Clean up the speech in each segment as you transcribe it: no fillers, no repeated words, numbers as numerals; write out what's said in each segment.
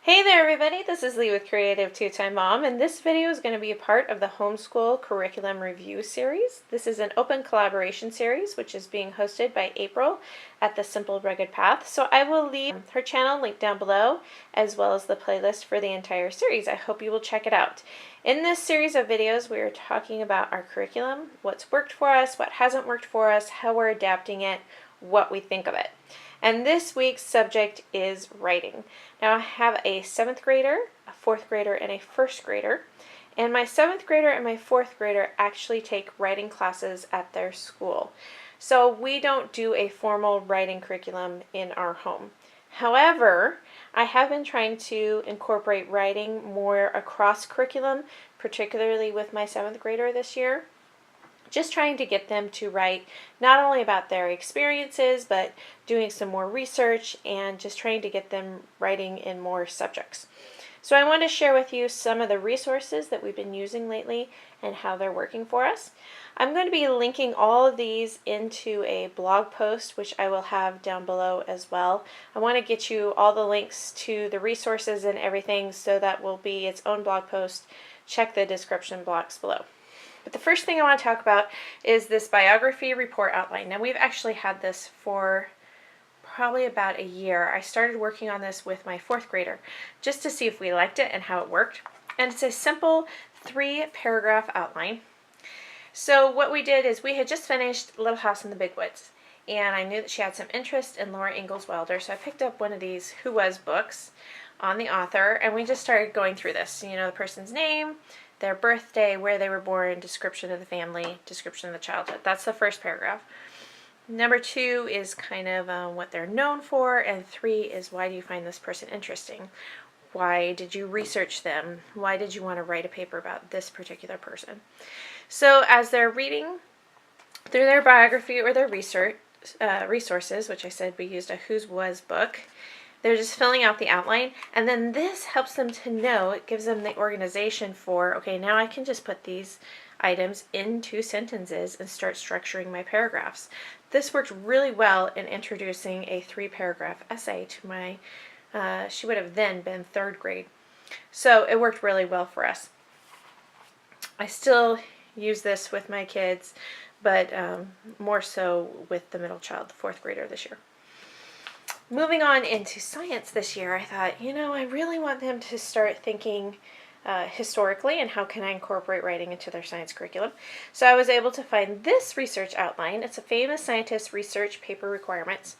Hey there everybody, this is Lee with Creative2xmom, and this video is going to be a part of the Homeschool Curriculum Review Series. This is an open collaboration series which is being hosted by April at The Simple Rugged Path. So I will leave her channel linked down below as well as the playlist for the entire series. I hope you will check it out. In this series of videos we are talking about our curriculum, what's worked for us, what hasn't worked for us, how we're adapting it, what we think of it. And this week's subject is writing. Now I have a 7th grader, a 4th grader, and a 1st grader. And my 7th grader and my 4th grader actually take writing classes at their school. So we don't do a formal writing curriculum in our home. However, I have been trying to incorporate writing more across curriculum, particularly with my 7th grader this year. Just trying to get them to write not only about their experiences, but doing some more research and just trying to get them writing in more subjects. So I want to share with you some of the resources that we've been using lately and how they're working for us. I'm going to be linking all of these into a blog post, which I will have down below as well. I want to get you all the links to the resources and everything, so that will be its own blog post. Check the description box below. But the first thing I want to talk about is this biography report outline. Now we've actually had this for probably about a year. I started working on this with my 4th grader just to see if we liked it and how it worked. And it's a simple 3-paragraph outline. So what we did is we had just finished Little House in the Big Woods, and I knew that she had some interest in Laura Ingalls Wilder, so I picked up one of these Who Was books on the author, and we just started going through this. You know, the person's name, their birthday, where they were born, description of the family, description of the childhood. That's the first paragraph. Number 2 is kind of what they're known for, and 3 is why do you find this person interesting? Why did you research them? Why did you want to write a paper about this particular person? So as they're reading through their biography or their resources, which I said we used a Whose Was book, they're just filling out the outline, and then this helps them to know, it gives them the organization for, okay, now I can just put these items into sentences and start structuring my paragraphs. This worked really well in introducing a 3-paragraph essay to my, she would have then been 3rd grade. So it worked really well for us. I still use this with my kids, but more so with the middle child, the 4th grader this year. Moving on into science this year, I thought, you know, I really want them to start thinking historically, and how can I incorporate writing into their science curriculum. So I was able to find this research outline. It's a famous scientist research paper requirements.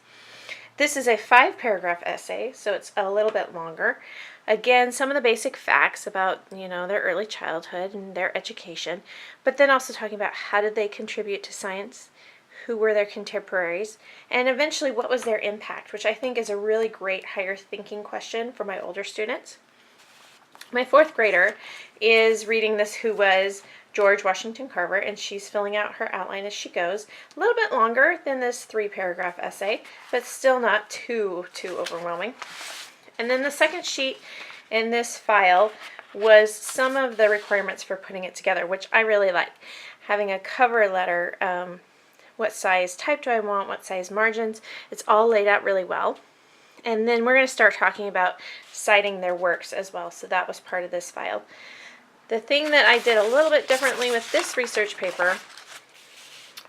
This is a 5-paragraph essay, so it's a little bit longer. Again, some of the basic facts about, you know, their early childhood and their education, but then also talking about how did they contribute to science, who were their contemporaries, and eventually what was their impact, which I think is a really great higher thinking question for my older students. My 4th grader is reading this Who Was George Washington Carver, and she's filling out her outline as she goes. A little bit longer than this 3-paragraph essay, but still not too overwhelming. And then the second sheet in this file was some of the requirements for putting it together, which I really like. Having a cover letter, what size type do I want, what size margins, it's all laid out really well. And then we're going to start talking about citing their works as well, so that was part of this file. The thing that I did a little bit differently with this research paper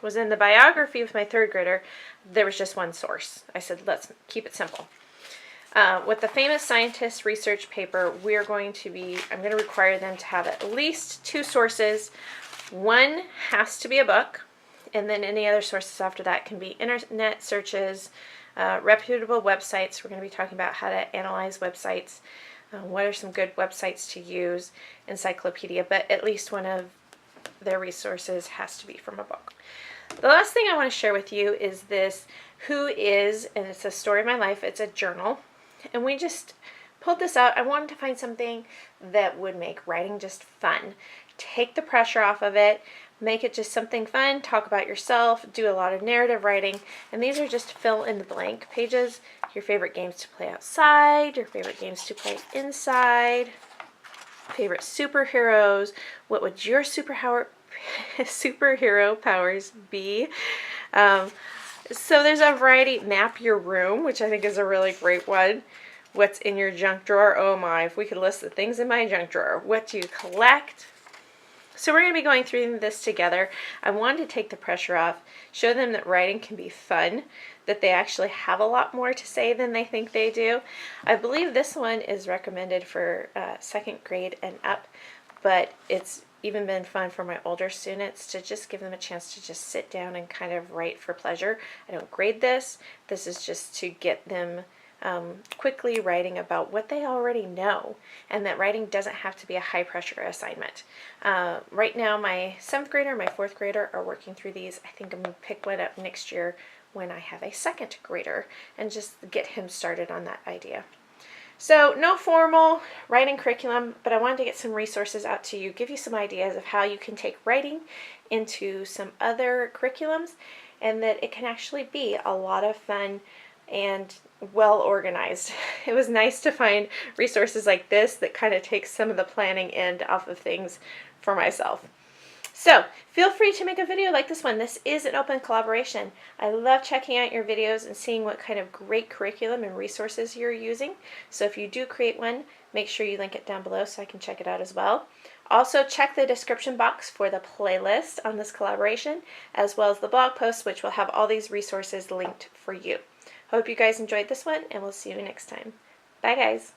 was in the biography with my 3rd grader, there was just one source. I said, let's keep it simple. With the famous scientist research paper, I'm going to require them to have at least 2 sources. One has to be a book, and then any other sources after that can be internet searches, reputable websites. We're going to be talking about how to analyze websites, what are some good websites to use, encyclopedia, but at least one of their resources has to be from a book. The last thing I want to share with you is this Who Is, and it's a story of my life. It's a journal, and we just pulled this out. I wanted to find something that would make writing just fun, take the pressure off of it, make it just something fun, talk about yourself, do a lot of narrative writing, and these are just fill in the blank pages. Your favorite games to play outside, your favorite games to play inside, favorite superheroes, what would your superhero powers be? So there's a variety. Map your room, which I think is a really great one. What's in your junk drawer? Oh my, if we could list the things in my junk drawer. What do you collect? So we're going to be going through this together. I wanted to take the pressure off, show them that writing can be fun, that they actually have a lot more to say than they think they do. I believe this one is recommended for second grade and up, but it's even been fun for my older students to just give them a chance to just sit down and kind of write for pleasure. I don't grade this. This is just to get them quickly writing about what they already know, and that writing doesn't have to be a high pressure assignment. Right now my 7th grader and my 4th grader are working through these. I think I'm going to pick one up next year when I have a 2nd grader and just get him started on that idea. So no formal writing curriculum, but I wanted to get some resources out to you, give you some ideas of how you can take writing into some other curriculums, and that it can actually be a lot of fun and well organized. It was nice to find resources like this that kind of takes some of the planning end off of things for myself. So feel free to make a video like this one. This is an open collaboration. I love checking out your videos and seeing what kind of great curriculum and resources you're using. So if you do create one, make sure you link it down below so I can check it out as well. Also check the description box for the playlist on this collaboration, as well as the blog post, which will have all these resources linked for you. Hope you guys enjoyed this one, and we'll see you next time. Bye guys.